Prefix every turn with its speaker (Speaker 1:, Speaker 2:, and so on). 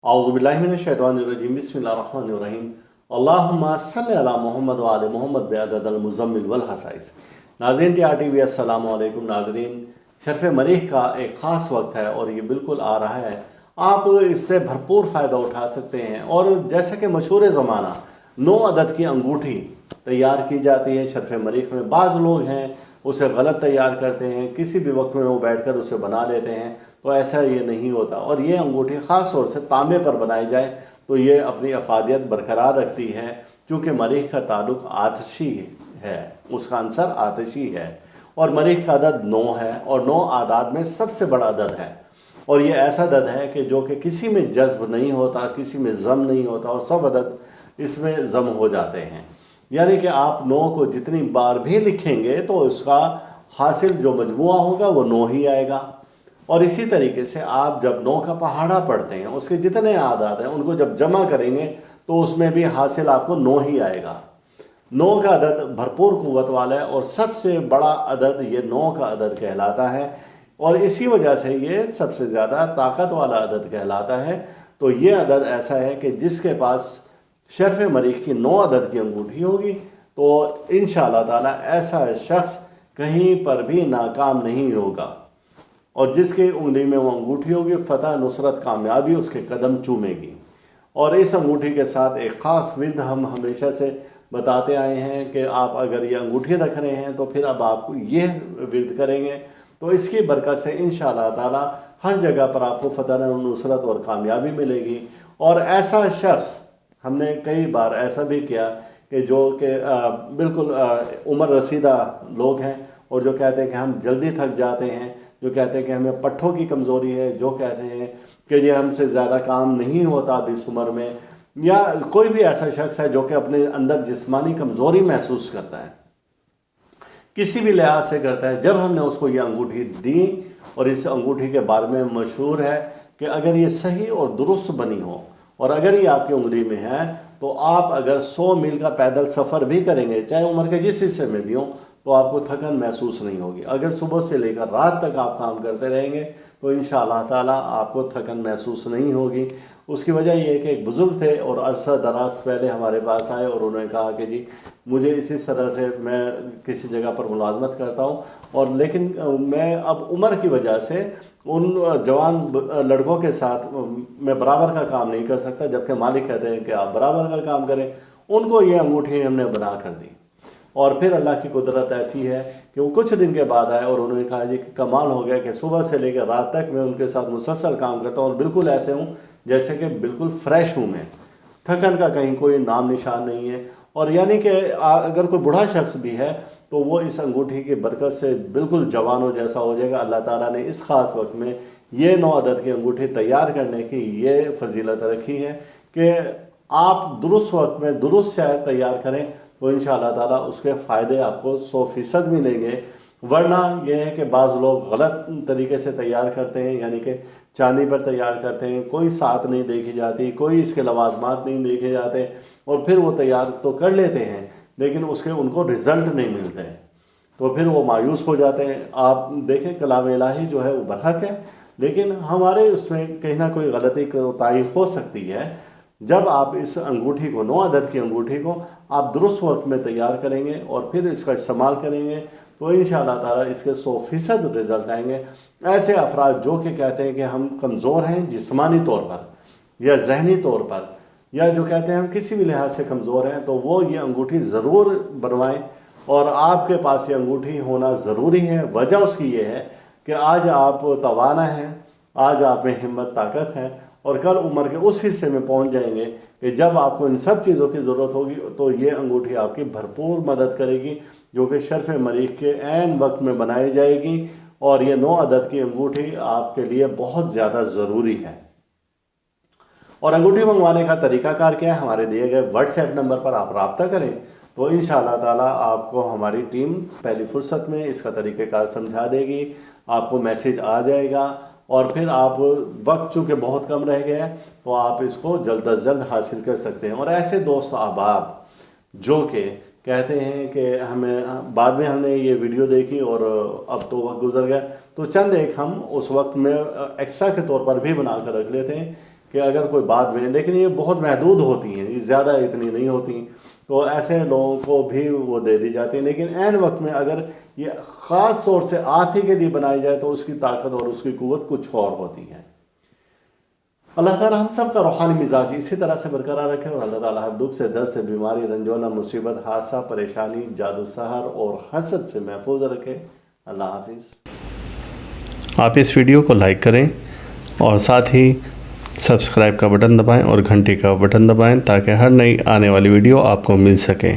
Speaker 1: औज़ुबिल्लाहिमिनश्शैतानिर्रजीम बिस्मिल्लाहिर्रहमानिर्रहीम अल्लाहुम्मा सल्लि अला मोहम्मद व आले मोहम्मद बिअददिल मुज़म्मिल वल हसाइस। नाज़रीन TRTV अस्सलामु अलैकुम। नाज़रीन, शर्फ़ मरीख़ का एक ख़ास वक्त है और ये बिल्कुल आ रहा है। आप इससे भरपूर फ़ायदा उठा सकते हैं। और जैसा कि मशहूर ज़माना 9 अदद की अंगूठी तैयार की जाती है शर्फ़ मरीख़ में। बाज़ लोग हैं उसे गलत तैयार करते हैं, किसी भी वक्त में वो बैठकर उसे बना लेते हैं, तो ऐसा ये नहीं होता। और ये अंगूठी ख़ास तौर से तांबे पर बनाई जाए तो ये अपनी अफादियत बरकरार रखती है, क्योंकि मरीख़ का ताल्लुक़ आतिशी है, उसका अंसर आतिशी है। और मरीख़ का अदद 9 है और 9 आदाद में सबसे बड़ा अदद है। और ये ऐसा अदद है कि जो कि किसी में जज्ब नहीं होता, किसी में ज़म नहीं होता, और सब अदद इसमें ज़म हो जाते हैं। यानी कि आप 9 को जितनी बार भी लिखेंगे तो उसका हासिल जो मजमुआ होगा वो 9 ही आएगा। और इसी तरीके से आप जब 9 का पहाड़ा पढ़ते हैं, उसके जितने आदाद हैं उनको जब जमा करेंगे तो उसमें भी हासिल आपको 9 ही आएगा। 9 का अदद भरपूर क़ुव्वत वाला है और सबसे बड़ा अदद ये 9 का अदद कहलाता है, और इसी वजह से ये सबसे ज़्यादा ताकत वाला अदद कहलाता है। तो ये अदद ऐसा है कि जिसके पास शर्फ़ मरीख़ की 9 अदद की अंगूठी होगी तो इंशाअल्लाह ताला ऐसा शख्स कहीं पर भी नाकाम नहीं होगा, और जिसकी उंगली में वो अंगूठी होगी फ़तह, नुसरत, कामयाबी उसके कदम चूमेगी। और इस अंगूठी के साथ एक ख़ास विर्द हम हमेशा से बताते आए हैं कि आप अगर ये अंगूठी रख रहे हैं तो फिर अब आप ये विर्द करेंगे तो इसकी बरकत से इंशाअल्लाह ताला हर जगह पर आपको फ़तह, नुसरत और कामयाबी मिलेगी। और ऐसा शख्स हमने कई बार ऐसा भी किया कि जो कि बिल्कुल उम्र रसीदा लोग हैं और जो कहते हैं कि हम जल्दी थक जाते हैं, जो कहते हैं कि हमें पट्ठों की कमज़ोरी है, जो कहते हैं कि ये हमसे ज़्यादा काम नहीं होता अब इस उम्र में, या कोई भी ऐसा शख्स है जो कि अपने अंदर जिस्मानी कमज़ोरी महसूस करता है, किसी भी लिहाज से करता है। जब हमने उसको ये अंगूठी दी, और इस अंगूठी के बारे में मशहूर है कि अगर ये सही और दुरुस्त बनी हो और अगर ये आपकी उंगली में है तो आप अगर 100 मील का पैदल सफ़र भी करेंगे, चाहे उम्र के जिस हिस्से में भी हो, तो आपको थकन महसूस नहीं होगी। अगर सुबह से लेकर रात तक आप काम करते रहेंगे तो इंशाअल्लाह ताला आपको थकन महसूस नहीं होगी। उसकी वजह यह है कि एक बुज़ुर्ग थे और अरसा दराज पहले हमारे पास आए और उन्होंने कहा कि जी मुझे इसी तरह से मैं किसी जगह पर मुलाजमत करता हूँ, और लेकिन मैं अब उम्र की वजह से उन जवान लड़कों के साथ मैं बराबर का काम नहीं कर सकता, जबकि मालिक कहते हैं कि आप बराबर का काम करें। उनको ये अंगूठी हमने बना कर दी, और फिर अल्लाह की कुदरत ऐसी है कि वो कुछ दिन के बाद आए और उन्होंने कहा जी कि कमाल हो गया कि सुबह से लेकर रात तक मैं उनके साथ मुसलसल काम करता हूँ और बिल्कुल ऐसे हूँ जैसे कि बिल्कुल फ्रेश हूँ मैं, थकन का कहीं कोई नाम निशान नहीं है। और यानी कि अगर कोई बूढ़ा शख्स भी है तो वो इस अंगूठी की बरकत से बिल्कुल जवानों जैसा हो जाएगा। अल्लाह ताला ने इस ख़ास वक्त में ये 9 अदद की अंगूठी तैयार करने की ये फजीलत रखी है कि आप दुरुस्त वक्त में दुरुस्त शय तैयार करें तो इंशाअल्लाह ताला उसके फ़ायदे आपको 100% मिलेंगे। वरना यह है कि बाज़ लोग गलत तरीके से तैयार करते हैं, यानी कि चांदी पर तैयार करते हैं, कोई साथ नहीं देखी जाती, कोई इसके लवाजमात नहीं देखे जाते, और फिर वो तैयार तो कर लेते हैं लेकिन उसके उनको रिज़ल्ट नहीं मिलते हैं, तो फिर वो मायूस हो जाते हैं। आप देखें कलाम इलाही जो है वो बरहक है, लेकिन हमारे उसमें कहीं ना कोई गलती कोताही हो सकती है। जब आप इस अंगूठी को 9 अदद की अंगूठी को आप दुरुस्त वक्त में तैयार करेंगे और फिर इसका इस्तेमाल करेंगे तो इंशाअल्लाह ताला इसके 100% रिज़ल्ट आएंगे। ऐसे अफराद जो कि कहते हैं कि हम कमज़ोर हैं जिस्मानी तौर पर या जहनी तौर पर, या जो कहते हैं हम किसी भी लिहाज से कमज़ोर हैं, तो वो ये अंगूठी ज़रूर बनवाएं। और आपके पास ये अंगूठी होना ज़रूरी है। वजह उसकी ये है कि आज आप तवाना हैं, आज आप में हिम्मत ताकत है, और कल उम्र के उस हिस्से में पहुंच जाएंगे कि जब आपको इन सब चीज़ों की ज़रूरत होगी तो ये अंगूठी आपकी भरपूर मदद करेगी, जो कि शर्फ़ मरीख़ के ऐन वक्त में बनाई जाएगी। और ये 9 अदद की अंगूठी आपके लिए बहुत ज़्यादा ज़रूरी है। और अंगूठी मंगवाने का तरीकाकार क्या है, हमारे दिए गए व्हाट्सएप नंबर पर आप रब्ता करें तो इंशाअल्लाह ताला आपको हमारी टीम पहली फुर्सत में इसका तरीक़ाकार समझा देगी, आपको मैसेज आ जाएगा, और फिर आप वक्त चूँकि बहुत कम रह गया है तो आप इसको जल्द अज जल्द हासिल कर सकते हैं। और ऐसे दोस्त अहबाब जो कि कहते हैं कि हमें बाद में हमने ये वीडियो देखी और अब तो वक्त गुजर गया, तो चंद एक हम उस वक्त में एक्स्ट्रा के तौर पर भी बना कर रख लेते हैं کہ اگر کوئی بات میں، لیکن یہ بہت محدود ہوتی ہیں، یہ زیادہ اتنی نہیں ہوتی، تو ایسے لوگوں کو بھی وہ دے دی جاتی ہیں، لیکن عین وقت میں اگر یہ خاص طور سے آپ ہی کے لیے بنائی جائے تو اس کی طاقت اور اس کی قوت کچھ اور ہوتی ہے۔ اللہ تعالیٰ ہم سب کا روحانی مزاج اسی طرح سے برقرار رکھے، اور اللہ تعالیٰ ہر دکھ سے، درد سے، بیماری، رنجونا، مصیبت، حادثہ، پریشانی، جادو سحر اور حسد سے محفوظ رکھے۔ اللہ حافظ۔ آپ اس ویڈیو کو لائک کریں اور ساتھ ہی سبسکرائب کا بٹن دبائیں اور گھنٹی کا بٹن دبائیں تاکہ ہر نئی آنے والی ویڈیو آپ کو مل سکے۔